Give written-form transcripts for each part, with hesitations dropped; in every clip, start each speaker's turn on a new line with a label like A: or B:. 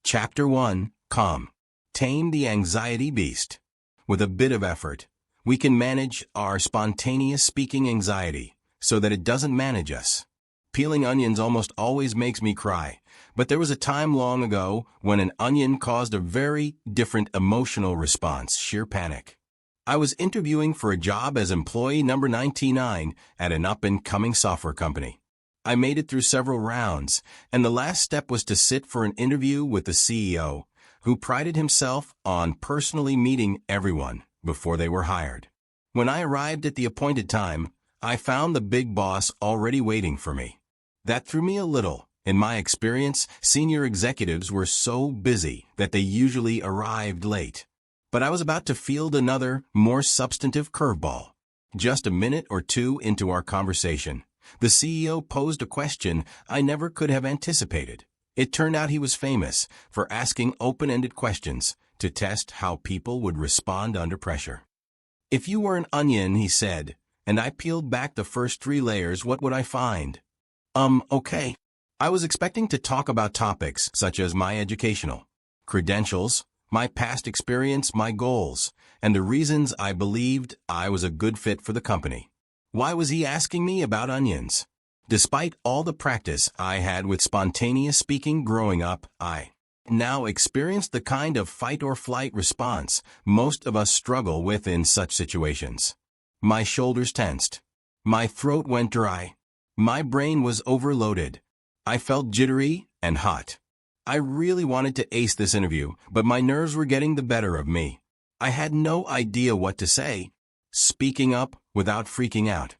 A: Chapter 1, Calm. Tame the anxiety beast. With a bit of effort, we can manage our spontaneous speaking anxiety so that it doesn't manage us. Peeling onions almost always makes me cry, but there was a time long ago when an onion caused a very different emotional response, sheer panic. I was interviewing for a job as employee number 99 at an up-and-coming software company. I made it through several rounds, and the last step was to sit for an interview with the CEO, who prided himself on personally meeting everyone before they were hired. When I arrived at the appointed time, I found the big boss already waiting for me. That threw me a little. In my experience, senior executives were so busy that they usually arrived late. But I was about to field another, more substantive curveball. Just a minute or two into our conversation, the CEO posed a question I never could have anticipated. It turned out he was famous for asking open-ended questions to test how people would respond under pressure. "If you were an onion," he said, "and I peeled back the first 3 layers, what would I find?" Okay. I was expecting to talk about topics such as my educational credentials, my past experience, my goals, and the reasons I believed I was a good fit for the company. Why was he asking me about onions? Despite all the practice I had with spontaneous speaking growing up, I now experienced the kind of fight-or-flight response most of us struggle with in such situations. My shoulders tensed. My throat went dry. My brain was overloaded. I felt jittery and hot. I really wanted to ace this interview, but my nerves were getting the better of me. I had no idea what to say. Speaking up without freaking out.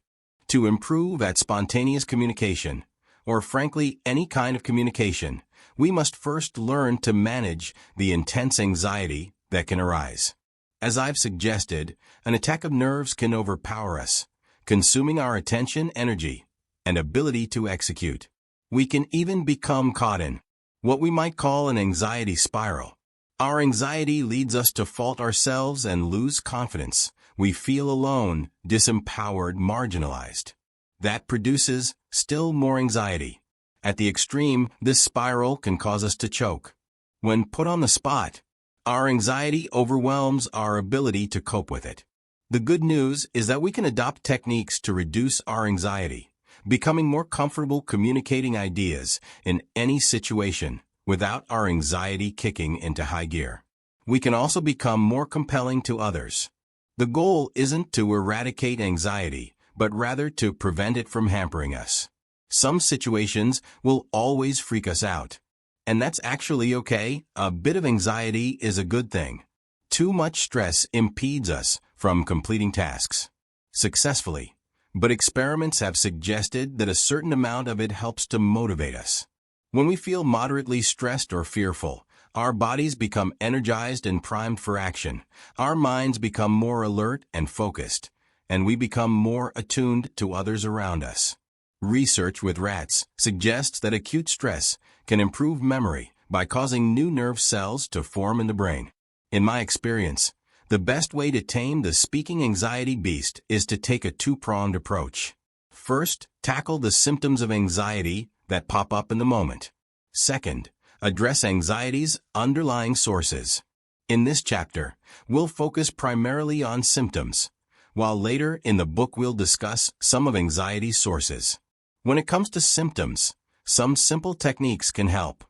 A: To improve at spontaneous communication, or frankly any kind of communication, we must first learn to manage the intense anxiety that can arise. As I've suggested, an attack of nerves can overpower us, consuming our attention, energy, and ability to execute. We can even become caught in what we might call an anxiety spiral. Our anxiety leads us to fault ourselves and lose confidence. We feel alone, disempowered, marginalized. That produces still more anxiety. At the extreme, this spiral can cause us to choke. When put on the spot, our anxiety overwhelms our ability to cope with it. The good news is that we can adopt techniques to reduce our anxiety, becoming more comfortable communicating ideas in any situation without our anxiety kicking into high gear. We can also become more compelling to others. The goal isn't to eradicate anxiety, but rather to prevent it from hampering us. Some situations will always freak us out, and that's actually okay. A bit of anxiety is a good thing. Too much stress impedes us from completing tasks successfully, but experiments have suggested that a certain amount of it helps to motivate us. When we feel moderately stressed or fearful, our bodies become energized and primed for action. Our minds become more alert and focused, and we become more attuned to others around us. Research with rats suggests that acute stress can improve memory by causing new nerve cells to form in the brain. In my experience, the best way to tame the speaking anxiety beast is to take a 2-pronged approach. First, tackle the symptoms of anxiety that pop up in the moment. Second, address anxiety's underlying sources. In this chapter, we'll focus primarily on symptoms, while later in the book we'll discuss some of anxiety's sources. When it comes to symptoms, some simple techniques can help.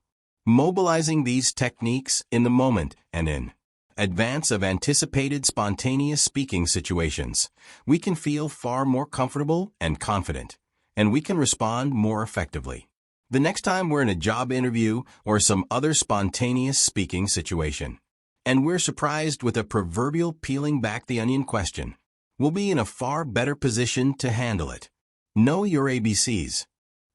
A: Mobilizing these techniques in the moment and in advance of anticipated spontaneous speaking situations, we can feel far more comfortable and confident, and we can respond more effectively. The next time we're in a job interview or some other spontaneous speaking situation, and we're surprised with a proverbial peeling back the onion question, we'll be in a far better position to handle it. Know your ABCs.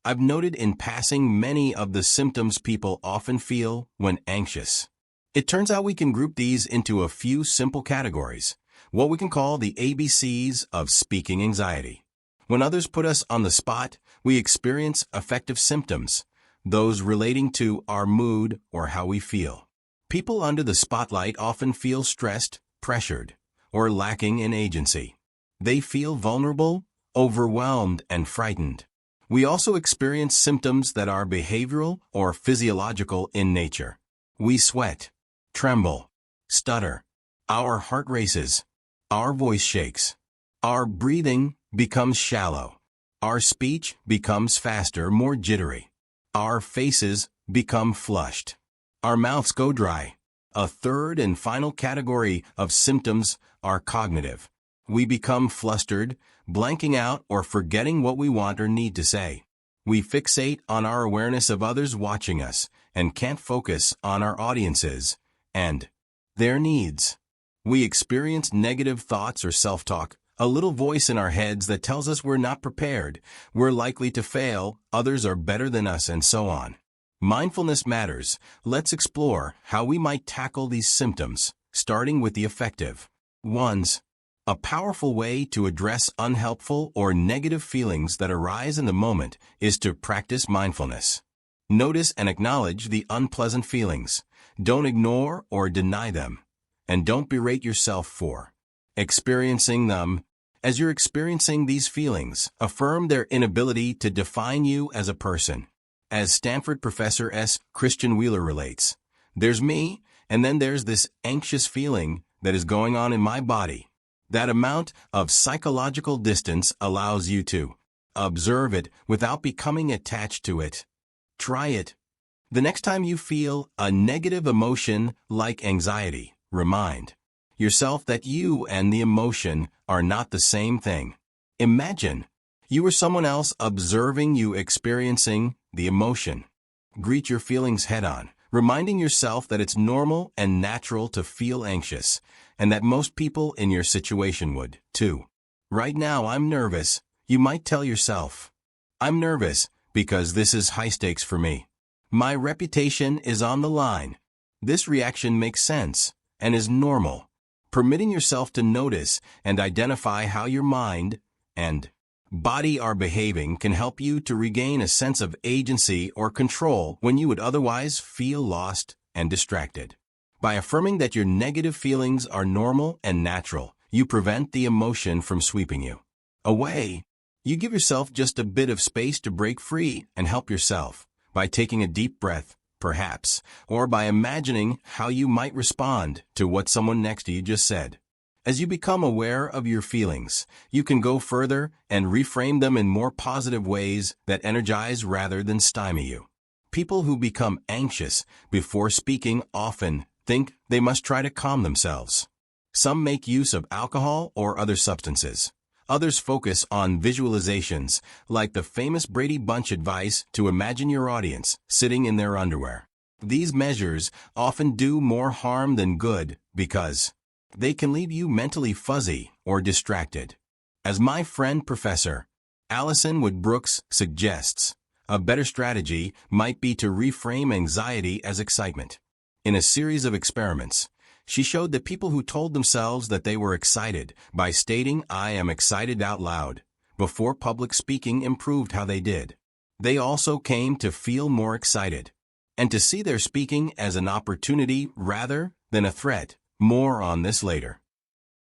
A: I've noted in passing many of the symptoms people often feel when anxious. It turns out we can group these into a few simple categories, what we can call the ABCs of speaking anxiety. When others put us on the spot, we experience affective symptoms, those relating to our mood or how we feel. People under the spotlight often feel stressed, pressured, or lacking in agency. They feel vulnerable, overwhelmed, and frightened. We also experience symptoms that are behavioral or physiological in nature. We sweat, tremble, stutter. Our heart races. Our voice shakes. Our breathing becomes shallow. Our speech becomes faster, more jittery. Our faces become flushed. Our mouths go dry. A third and final category of symptoms are cognitive. We become flustered, blanking out or forgetting what we want or need to say. We fixate on our awareness of others watching us and can't focus on our audiences and their needs. We experience negative thoughts or self-talk, a little voice in our heads that tells us we're not prepared, we're likely to fail, others are better than us, and so on. Mindfulness matters. Let's explore how we might tackle these symptoms, starting with the effective ones. A powerful way to address unhelpful or negative feelings that arise in the moment is to practice mindfulness. Notice and acknowledge the unpleasant feelings. Don't ignore or deny them. And don't berate yourself for experiencing them. As you're experiencing these feelings, affirm their inability to define you as a person. As Stanford professor S. Christian Wheeler relates, there's me, and then there's this anxious feeling that is going on in my body. That amount of psychological distance allows you to observe it without becoming attached to it. Try it. The next time you feel a negative emotion like anxiety, remind yourself that you and the emotion are not the same thing. Imagine you or someone else observing you experiencing the emotion. Greet your feelings head-on, reminding yourself that it's normal and natural to feel anxious, and that most people in your situation would, too. Right now, I'm nervous. You might tell yourself, I'm nervous because this is high stakes for me. My reputation is on the line. This reaction makes sense and is normal. Permitting yourself to notice and identify how your mind and body are behaving can help you to regain a sense of agency or control when you would otherwise feel lost and distracted. By affirming that your negative feelings are normal and natural, you prevent the emotion from sweeping you away. You give yourself just a bit of space to break free and help yourself by taking a deep breath, perhaps, or by imagining how you might respond to what someone next to you just said. As you become aware of your feelings, you can go further and reframe them in more positive ways that energize rather than stymie you. People who become anxious before speaking often think they must try to calm themselves. Some make use of alcohol or other substances. Others focus on visualizations, like the famous Brady Bunch advice to imagine your audience sitting in their underwear. These measures often do more harm than good because they can leave you mentally fuzzy or distracted. As my friend Professor Allison Wood Brooks suggests, a better strategy might be to reframe anxiety as excitement. In a series of experiments, she showed that people who told themselves that they were excited by stating "I am excited" out loud before public speaking improved how they did. They also came to feel more excited and to see their speaking as an opportunity rather than a threat. More on this later.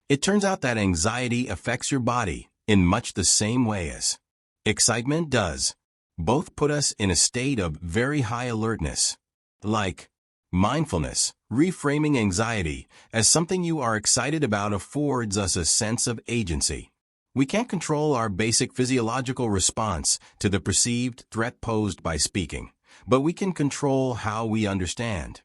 A: It turns out that anxiety affects your body in much the same way as excitement does. Both put us in a state of very high alertness. Like mindfulness, reframing anxiety as something you are excited about affords us a sense of agency. We can't control our basic physiological response to the perceived threat posed by speaking, but we can control how we understand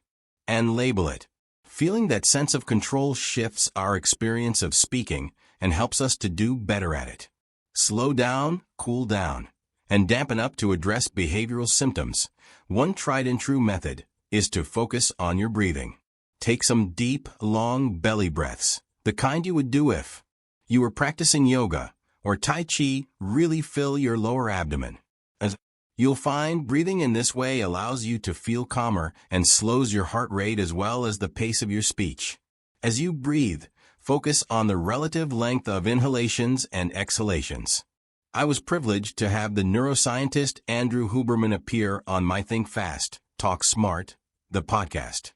A: and label it. Feeling that sense of control shifts our experience of speaking and helps us to do better at it. Slow down, cool down, and dampen up to address behavioral symptoms. One tried and true method is to focus on your breathing. Take some deep, long belly breaths, the kind you would do if you were practicing yoga or Tai Chi. Really fill your lower abdomen. You'll find breathing in this way allows you to feel calmer and slows your heart rate as well as the pace of your speech. As you breathe, focus on the relative length of inhalations and exhalations. I was privileged to have the neuroscientist Andrew Huberman appear on my Think Fast, Talk Smart, the podcast.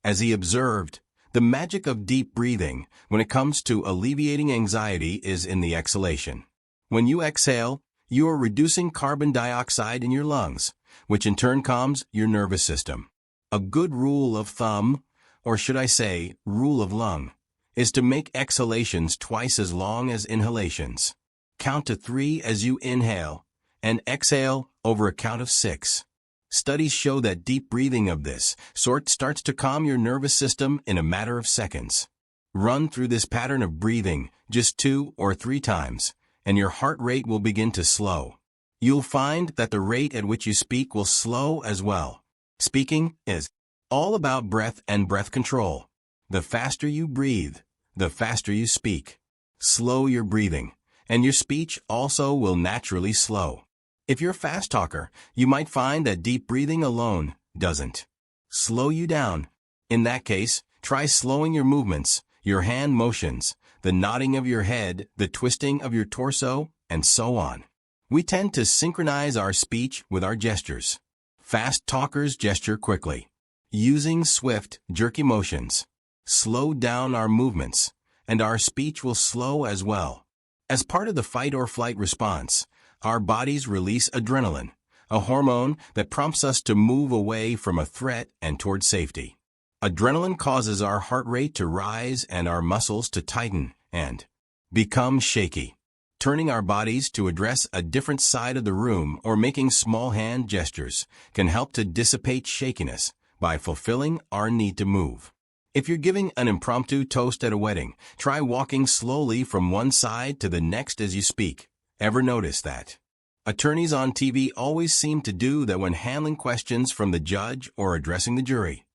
A: As he observed, the magic of deep breathing when it comes to alleviating anxiety is in the exhalation. When you exhale, you are reducing carbon dioxide in your lungs, which in turn calms your nervous system. A good rule of thumb, or should I say, rule of lung, is to make exhalations twice as long as inhalations. Count to 3 as you inhale, and exhale over a count of 6. Studies show that deep breathing of this sort starts to calm your nervous system in a matter of seconds. Run through this pattern of breathing just 2 or 3 times, and your heart rate will begin to slow. You'll find that the rate at which you speak will slow as well. Speaking is all about breath and breath control. The faster you breathe, the faster you speak. Slow your breathing, and your speech also will naturally slow. If you're a fast talker, you might find that deep breathing alone doesn't slow you down. In that case, try slowing your movements, your hand motions, the nodding of your head, the twisting of your torso, and so on. We tend to synchronize our speech with our gestures. Fast talkers gesture quickly, using swift, jerky motions. Slow down our movements, and our speech will slow as well. As part of the fight or flight response, our bodies release adrenaline, a hormone that prompts us to move away from a threat and toward safety. Adrenaline causes our heart rate to rise and our muscles to tighten and become shaky. Turning our bodies to address a different side of the room or making small hand gestures can help to dissipate shakiness by fulfilling our need to move. If you're giving an impromptu toast at a wedding, try walking slowly from one side to the next as you speak. Ever notice that? Attorneys on TV always seem to do that when handling questions from the judge or addressing the jury.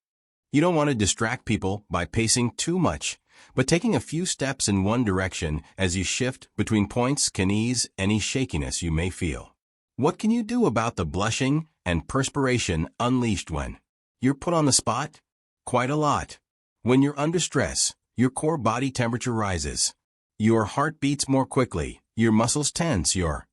A: You don't want to distract people by pacing too much, but taking a few steps in one direction as you shift between points can ease any shakiness you may feel. What can you do about the blushing and perspiration unleashed when you're put on the spot? Quite a lot. When you're under stress, your core body temperature rises. Your heart beats more quickly, your muscles tense, your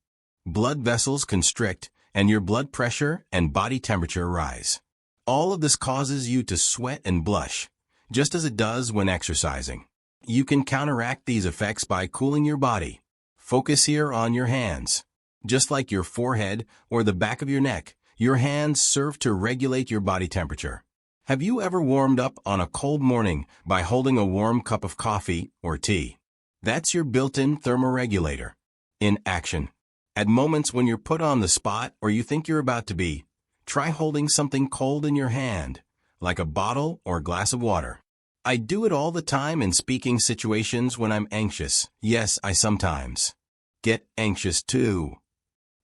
A: blood vessels constrict, and your blood pressure and body temperature rise. All of this causes you to sweat and blush, just as it does when exercising. You can counteract these effects by cooling your body. Focus here on your hands. Just like your forehead or the back of your neck, your hands serve to regulate your body temperature. Have you ever warmed up on a cold morning by holding a warm cup of coffee or tea? That's your built-in thermoregulator in action. At moments when you're put on the spot or you think you're about to be, try holding something cold in your hand, like a bottle or glass of water. I do it all the time in speaking situations when I'm anxious. Yes, I sometimes get anxious too.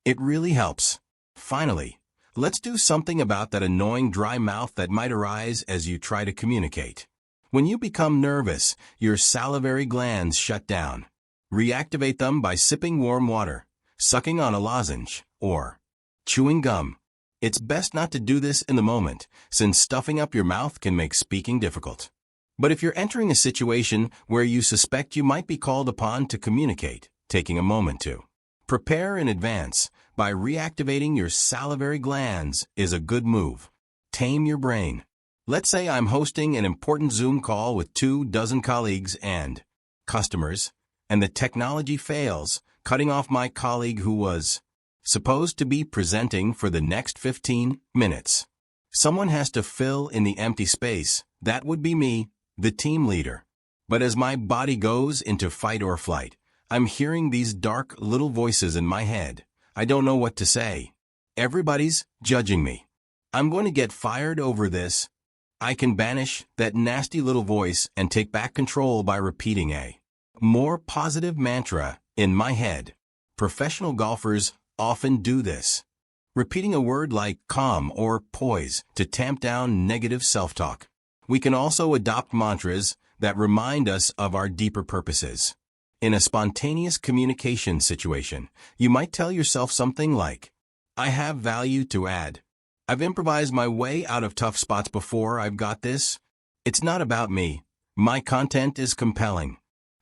A: It really helps. Finally, let's do something about that annoying dry mouth that might arise as you try to communicate. When you become nervous, your salivary glands shut down. Reactivate them by sipping warm water, sucking on a lozenge, or chewing gum. It's best not to do this in the moment, since stuffing up your mouth can make speaking difficult. But if you're entering a situation where you suspect you might be called upon to communicate, taking a moment to prepare in advance by reactivating your salivary glands is a good move. Tame your brain. Let's say I'm hosting an important Zoom call with 24 colleagues and customers, and the technology fails, cutting off my colleague who was supposed to be presenting for the next 15 minutes. Someone has to fill in the empty space. That would be me, the team leader. But as my body goes into fight or flight, I'm hearing these dark little voices in my head. I don't know what to say. Everybody's judging me. I'm going to get fired over this. I can banish that nasty little voice and take back control by repeating a more positive mantra in my head. Professional golfers often do this, repeating a word like calm or poise to tamp down negative self-talk. We can also adopt mantras that remind us of our deeper purposes. In a spontaneous communication situation, you might tell yourself something like, I have value to add. I've improvised my way out of tough spots before. I've got this. It's not about me. My content is compelling.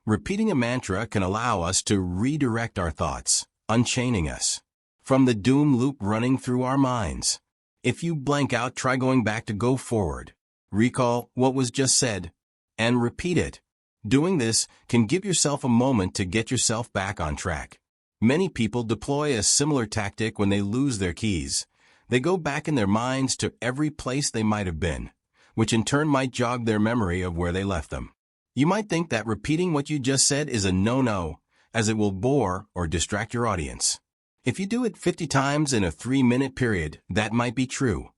A: Repeating a mantra can allow us to redirect our thoughts, unchaining us from the doom loop running through our minds. If you blank out, try going back to go forward. Recall what was just said and repeat it. Doing this can give yourself a moment to get yourself back on track. Many people deploy a similar tactic when they lose their keys. They go back in their minds to every place they might have been, which in turn might jog their memory of where they left them. You might think that repeating what you just said is a no-no, as it will bore or distract your audience. If you do it 50 times in a 3-minute period, that might be true.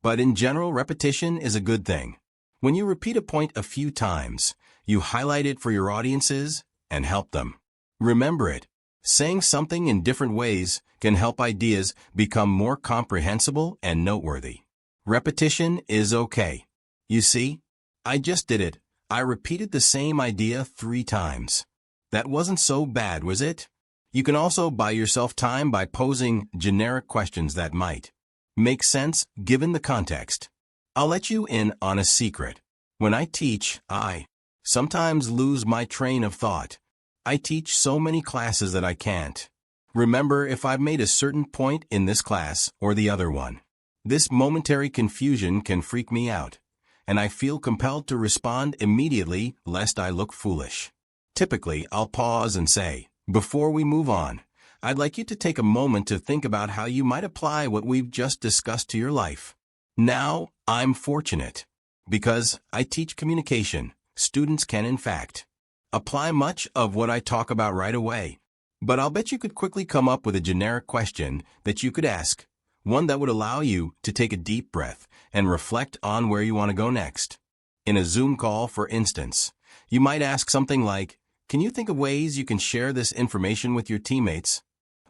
A: But in general, repetition is a good thing. When you repeat a point a few times, you highlight it for your audiences and help them. Remember it. Saying something in different ways can help ideas become more comprehensible and noteworthy. Repetition is okay. You see, I just did it. I repeated the same idea 3 times. That wasn't so bad, was it? You can also buy yourself time by posing generic questions that might make sense given the context. I'll let you in on a secret. When I teach, I sometimes lose my train of thought. I teach so many classes that I can't remember if I've made a certain point in this class or the other one. This momentary confusion can freak me out, and I feel compelled to respond immediately lest I look foolish. Typically, I'll pause and say, before we move on, I'd like you to take a moment to think about how you might apply what we've just discussed to your life. Now, I'm fortunate. Because I teach communication, students can, in fact, apply much of what I talk about right away. But I'll bet you could quickly come up with a generic question that you could ask, one that would allow you to take a deep breath and reflect on where you want to go next. In a Zoom call, for instance, you might ask something like, can you think of ways you can share this information with your teammates?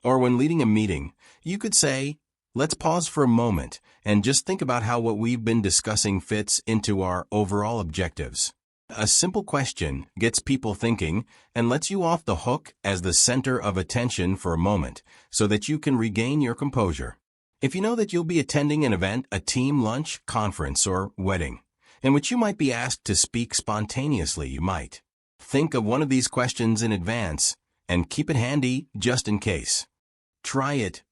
A: Or when leading a meeting, you could say, let's pause for a moment and just think about how what we've been discussing fits into our overall objectives. A simple question gets people thinking and lets you off the hook as the center of attention for a moment so that you can regain your composure. If you know that you'll be attending an event, a team lunch, conference, or wedding, in which you might be asked to speak spontaneously, you might think of one of these questions in advance and keep it handy just in case. Try it.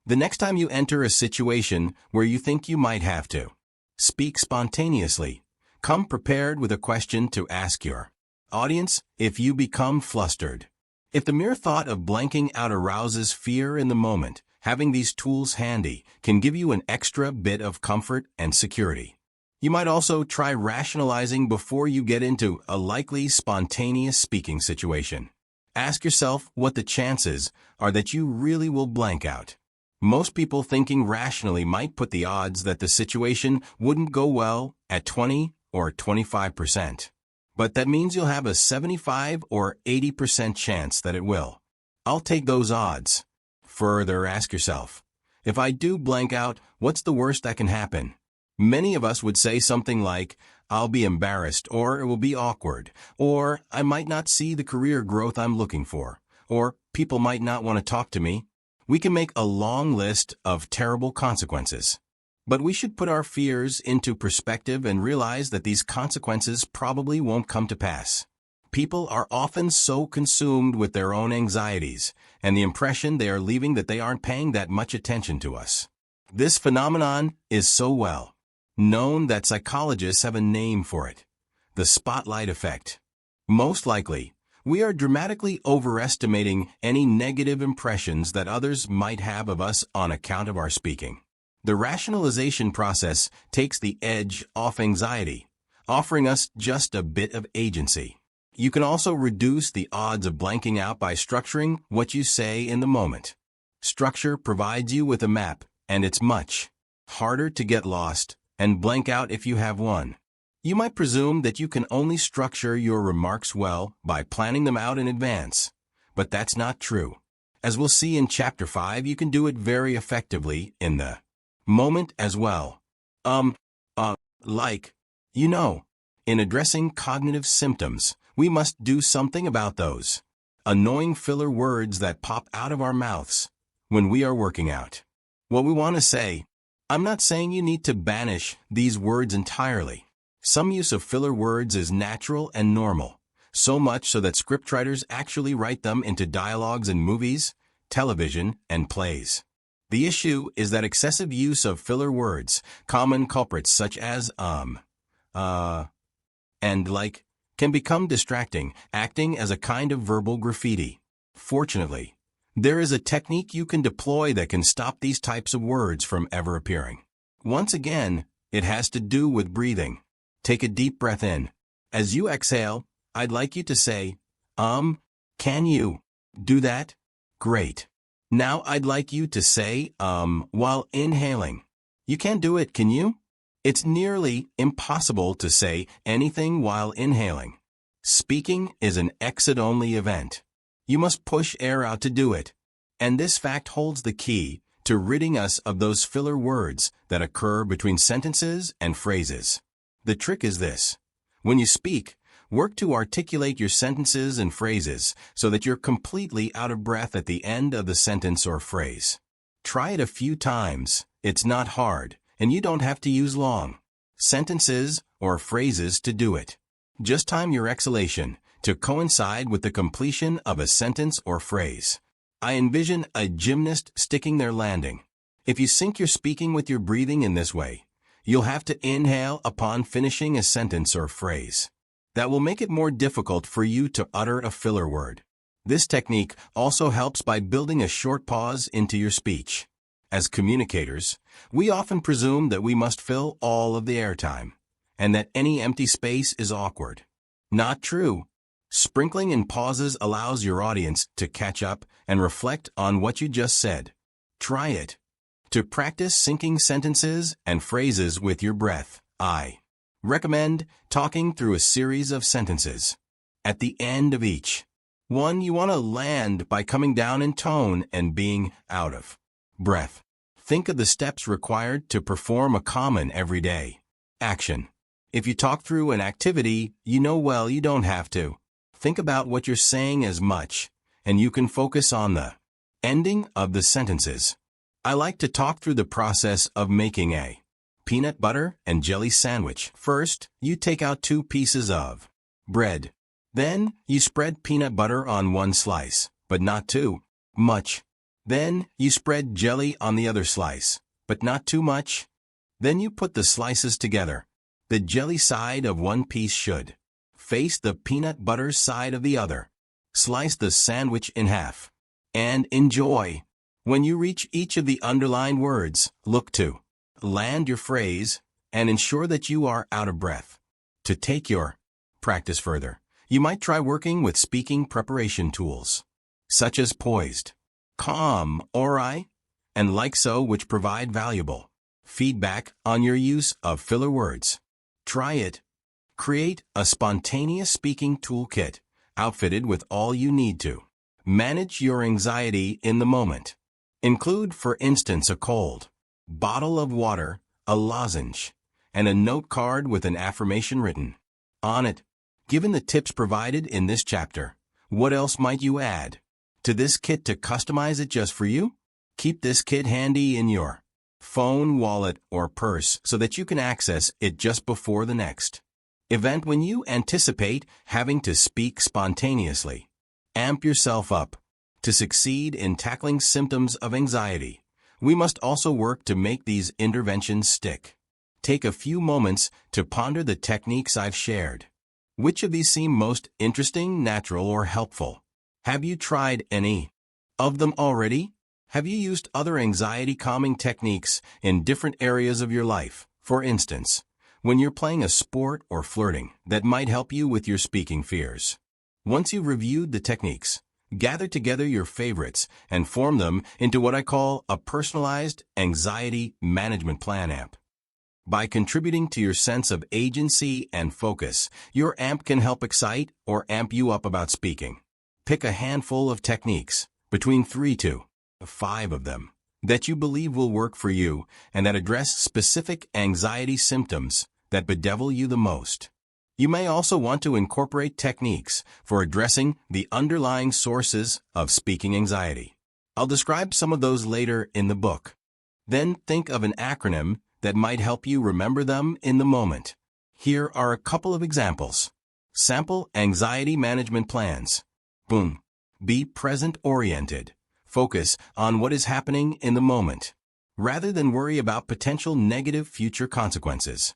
A: The next time you enter a situation where you think you might have to speak spontaneously, come prepared with a question to ask your audience if you become flustered. If the mere thought of blanking out arouses fear in the moment, having these tools handy can give you an extra bit of comfort and security. You might also try rationalizing before you get into a likely spontaneous speaking situation. Ask yourself what the chances are that you really will blank out. Most people thinking rationally might put the odds that the situation wouldn't go well at 20 or 25%. But that means you'll have a 75 or 80% chance that it will. I'll take those odds. Further, ask yourself, if I do blank out, what's the worst that can happen? Many of us would say something like, I'll be embarrassed, or it will be awkward, or I might not see the career growth I'm looking for, or people might not want to talk to me. We can make a long list of terrible consequences. But we should put our fears into perspective and realize that these consequences probably won't come to pass. People are often so consumed with their own anxieties and the impression they are leaving that they aren't paying that much attention to us. This phenomenon is so well known that psychologists have a name for it: the spotlight effect. Most likely, we are dramatically overestimating any negative impressions that others might have of us on account of our speaking. The rationalization process takes the edge off anxiety, offering us just a bit of agency. You can also reduce the odds of blanking out by structuring what you say in the moment. Structure provides you with a map, and it's much harder to get lost and blank out if you have one. You might presume that you can only structure your remarks well by planning them out in advance, but that's not true. As we'll see in Chapter 5, you can do it very effectively in the moment as well. In addressing cognitive symptoms, we must do something about those annoying filler words that pop out of our mouths when we are working out what we want to say. I'm not saying you need to banish these words entirely. Some use of filler words is natural and normal, so much so that scriptwriters actually write them into dialogues in movies, television, and plays. The issue is that excessive use of filler words, common culprits such as and like, can become distracting, acting as a kind of verbal graffiti. Fortunately, There is a technique you can deploy that can stop these types of words from ever appearing. Once again, it has to do with breathing. Take a deep breath in. As you exhale, I'd like you to say, can you do that? Great. Now I'd like you to say, while inhaling. You can't do it, can you? It's nearly impossible to say anything while inhaling. Speaking is an exit-only event. You must push air out to do it. And this fact holds the key to ridding us of those filler words that occur between sentences and phrases. The trick is this. When you speak, work to articulate your sentences and phrases so that you're completely out of breath at the end of the sentence or phrase. Try it a few times. It's not hard, and you don't have to use long sentences or phrases to do it. Just time your exhalation to coincide with the completion of a sentence or phrase. I envision a gymnast sticking their landing. If you sync your speaking with your breathing in this way, you'll have to inhale upon finishing a sentence or phrase. That will make it more difficult for you to utter a filler word. This technique also helps by building a short pause into your speech. As communicators, we often presume that we must fill all of the airtime, and that any empty space is awkward. Not true. Sprinkling in pauses allows your audience to catch up and reflect on what you just said. Try it. To practice syncing sentences and phrases with your breath, I recommend talking through a series of sentences. At the end of each one, you want to land by coming down in tone and being out of breath. Think of the steps required to perform a common everyday action. If you talk through an activity, you know well you don't have to think about what you're saying as much, and you can focus on the ending of the sentences. I like to talk through the process of making a peanut butter and jelly sandwich. First, you take out 2 pieces of bread. Then, you spread peanut butter on one slice, but not too much. Then, you spread jelly on the other slice, but not too much. Then you put the slices together. The jelly side of one piece should face the peanut butter side of the other. Slice the sandwich in half. And enjoy. When you reach each of the underlined words, look to land your phrase and ensure that you are out of breath. To take your practice further, you might try working with speaking preparation tools, such as Poised, Calm, or I, and Like So, which provide valuable feedback on your use of filler words. Try it. Create a spontaneous speaking toolkit outfitted with all you need to manage your anxiety in the moment. Include, for instance, a cold bottle of water, a lozenge, and a note card with an affirmation written on it. Given the tips provided in this chapter, what else might you add to this kit to customize it just for you? Keep this kit handy in your phone, wallet, or purse so that you can access it just before the next event when you anticipate having to speak spontaneously. Amp yourself up. To succeed in tackling symptoms of anxiety, we must also work to make these interventions stick. Take a few moments to ponder the techniques I've shared. Which of these seem most interesting, natural, or helpful? Have you tried any of them already? Have you used other anxiety-calming techniques in different areas of your life? For instance, when you're playing a sport or flirting that might help you with your speaking fears. Once you've reviewed the techniques, gather together your favorites and form them into what I call a personalized anxiety management plan app. By contributing to your sense of agency and focus, your amp can help excite or amp you up about speaking. Pick a handful of techniques, between 3 to 5 of them, that you believe will work for you and that address specific anxiety symptoms that bedevil you the most. You may also want to incorporate techniques for addressing the underlying sources of speaking anxiety. I'll describe some of those later in the book. Then think of an acronym that might help you remember them in the moment. Here are a couple of examples. Sample anxiety management plans. Boom. Be present-oriented. Focus on what is happening in the moment, rather than worry about potential negative future consequences.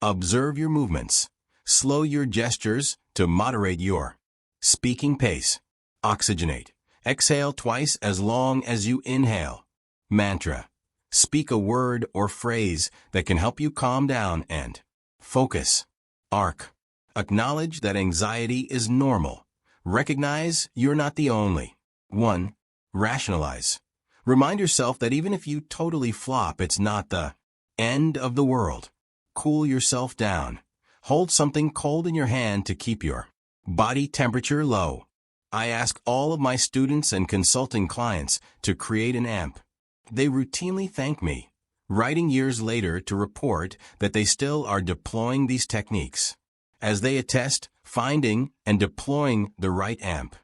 A: Observe your movements. Slow your gestures to moderate your speaking pace. Oxygenate. Exhale twice as long as you inhale. Mantra. Speak a word or phrase that can help you calm down and focus. Arc. Acknowledge that anxiety is normal. Recognize you're not the only one. Rationalize. Remind yourself that even if you totally flop, it's not the end of the world. Cool yourself down. Hold something cold in your hand to keep your body temperature low. I ask all of my students and consulting clients to create an amp. They routinely thank me, writing years later to report that they still are deploying these techniques. As they attest, finding and deploying the right amp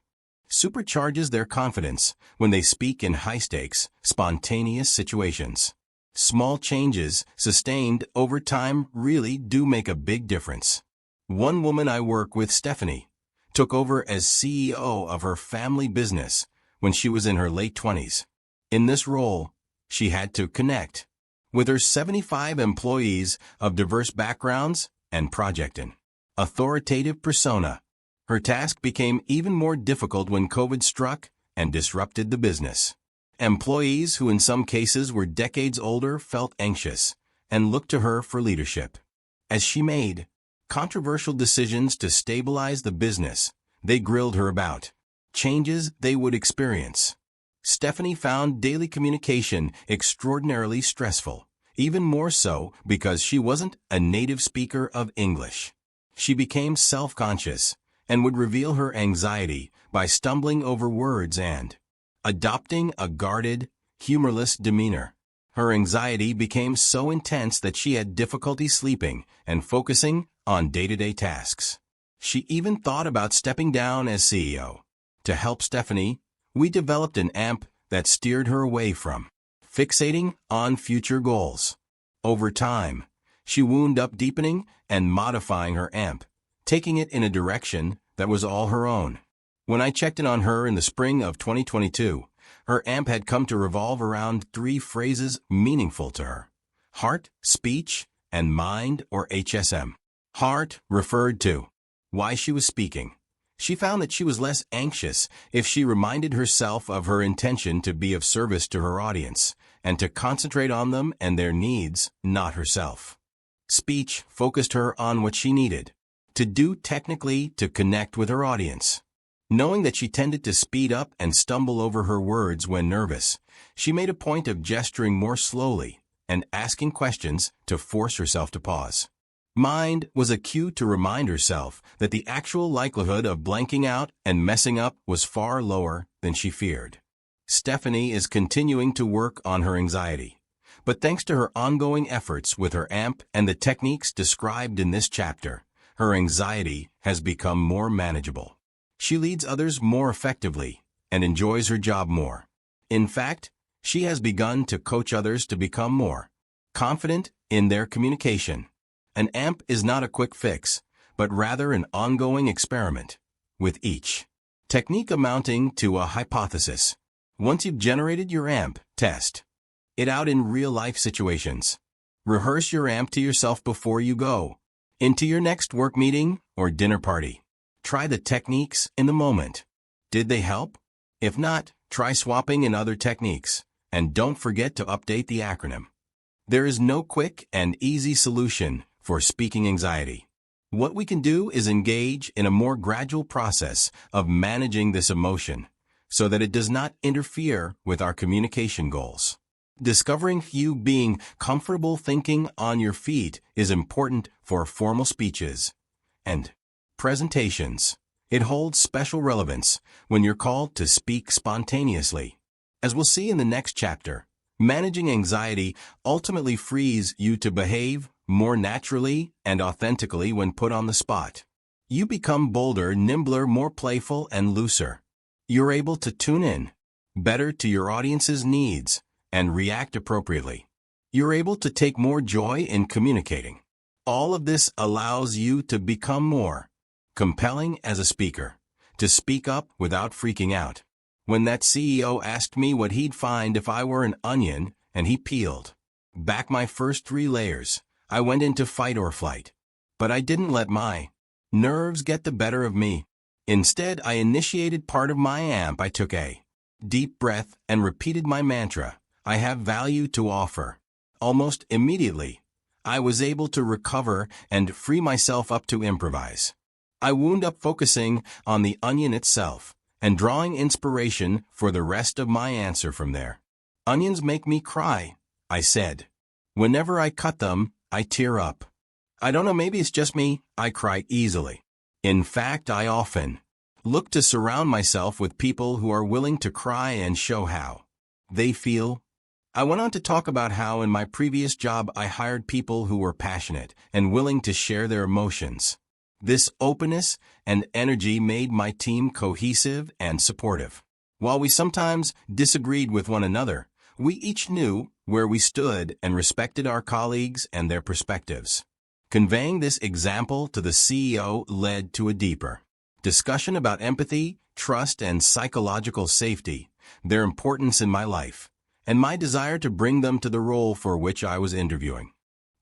A: supercharges their confidence when they speak in high-stakes, spontaneous situations. Small changes, sustained over time, really do make a big difference. One woman I work with, Stephanie, took over as CEO of her family business when she was in her late 20s. In this role, she had to connect with her 75 employees of diverse backgrounds and project an authoritative persona. Her task became even more difficult when COVID struck and disrupted the business. Employees who in some cases were decades older felt anxious and looked to her for leadership. As she made controversial decisions to stabilize the business, they grilled her about changes they would experience. Stephanie found daily communication extraordinarily stressful, even more so because she wasn't a native speaker of English. She became self-conscious and would reveal her anxiety by stumbling over words and adopting a guarded, humorless demeanor. Her anxiety became so intense that she had difficulty sleeping and focusing on day-to-day tasks. She even thought about stepping down as CEO. To help Stephanie, we developed an amp that steered her away from fixating on future goals. Over time, she wound up deepening and modifying her amp, taking it in a direction that was all her own. When I checked in on her in the spring of 2022, her amp had come to revolve around 3 phrases meaningful to her: heart, speech, and mind, or HSM. Heart referred to why she was speaking. She found that she was less anxious if she reminded herself of her intention to be of service to her audience and to concentrate on them and their needs, not herself. Speech focused her on what she needed to do technically to connect with her audience. Knowing that she tended to speed up and stumble over her words when nervous, she made a point of gesturing more slowly and asking questions to force herself to pause. Mind was a cue to remind herself that the actual likelihood of blanking out and messing up was far lower than she feared. Stephanie is continuing to work on her anxiety, but thanks to her ongoing efforts with her amp and the techniques described in this chapter, her anxiety has become more manageable. She leads others more effectively and enjoys her job more. In fact, she has begun to coach others to become more confident in their communication. An amp is not a quick fix, but rather an ongoing experiment, with each technique amounting to a hypothesis. Once you've generated your amp, test it out in real-life situations. Rehearse your amp to yourself before you go into your next work meeting or dinner party. Try the techniques in the moment. Did they help? If not, try swapping in other techniques, and don't forget to update the acronym. There is no quick and easy solution for speaking anxiety. What we can do is engage in a more gradual process of managing this emotion so that it does not interfere with our communication goals. Discovering you being comfortable thinking on your feet is important for formal speeches and presentations. It holds special relevance when you're called to speak spontaneously. As we'll see in the next chapter, managing anxiety ultimately frees you to behave more naturally and authentically when put on the spot. You become bolder, nimbler, more playful, and looser. You're able to tune in better to your audience's needs and react appropriately. You're able to take more joy in communicating. All of this allows you to become more compelling as a speaker, to speak up without freaking out. When that CEO asked me what he'd find if I were an onion and he peeled back my first 3 layers, I went into fight or flight. But I didn't let my nerves get the better of me. Instead, I initiated part of my amp. I took a deep breath, and repeated my mantra, I have value to offer. Almost immediately, I was able to recover and free myself up to improvise. I wound up focusing on the onion itself and drawing inspiration for the rest of my answer from there. Onions make me cry, I said. Whenever I cut them, I tear up. I don't know, maybe it's just me, I cry easily. In fact, I often look to surround myself with people who are willing to cry and show how they feel. I went on to talk about how in my previous job I hired people who were passionate and willing to share their emotions. This openness and energy made my team cohesive and supportive. While we sometimes disagreed with one another, we each knew where we stood and respected our colleagues and their perspectives. Conveying this example to the CEO led to a deeper discussion about empathy, trust, and psychological safety, their importance in my life, and my desire to bring them to the role for which I was interviewing.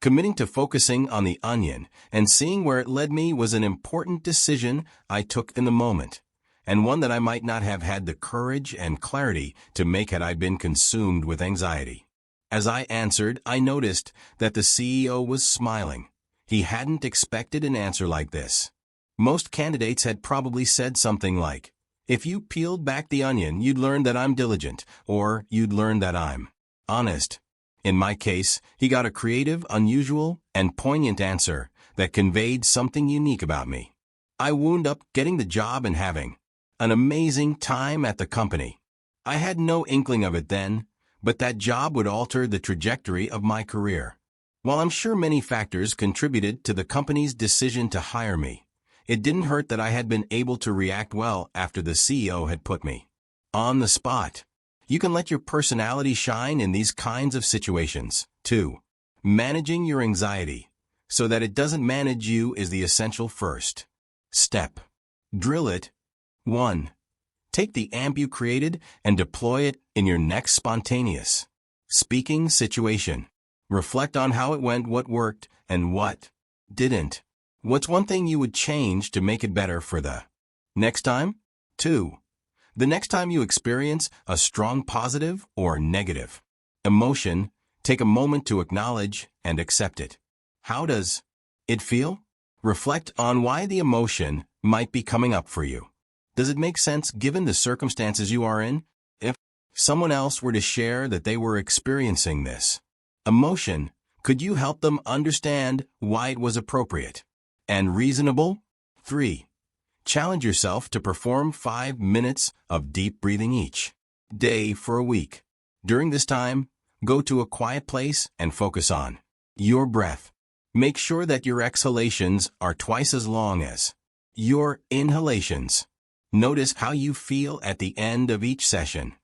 A: Committing to focusing on the onion and seeing where it led me was an important decision I took in the moment, and one that I might not have had the courage and clarity to make had I been consumed with anxiety. As I answered, I noticed that the CEO was smiling. He hadn't expected an answer like this. Most candidates had probably said something like, if you peeled back the onion, you'd learn that I'm diligent, or you'd learn that I'm honest. In my case, he got a creative, unusual, and poignant answer that conveyed something unique about me. I wound up getting the job and having an amazing time at the company. I had no inkling of it then, but that job would alter the trajectory of my career. While I'm sure many factors contributed to the company's decision to hire me, it didn't hurt that I had been able to react well after the CEO had put me on the spot. You can let your personality shine in these kinds of situations. 2. Managing your anxiety so that it doesn't manage you is the essential first step. Drill it. 1. Take the amp you created and deploy it in your next spontaneous speaking situation. Reflect on how it went, what worked, and what didn't. What's one thing you would change to make it better for the next time? 2. The next time you experience a strong positive or negative emotion, take a moment to acknowledge and accept it. How does it feel? Reflect on why the emotion might be coming up for you. Does it make sense given the circumstances you are in? If someone else were to share that they were experiencing this emotion, could you help them understand why it was appropriate and reasonable? 3. Challenge yourself to perform 5 minutes of deep breathing each day for a week. During this time, go to a quiet place and focus on your breath. Make sure that your exhalations are twice as long as your inhalations. Notice how you feel at the end of each session.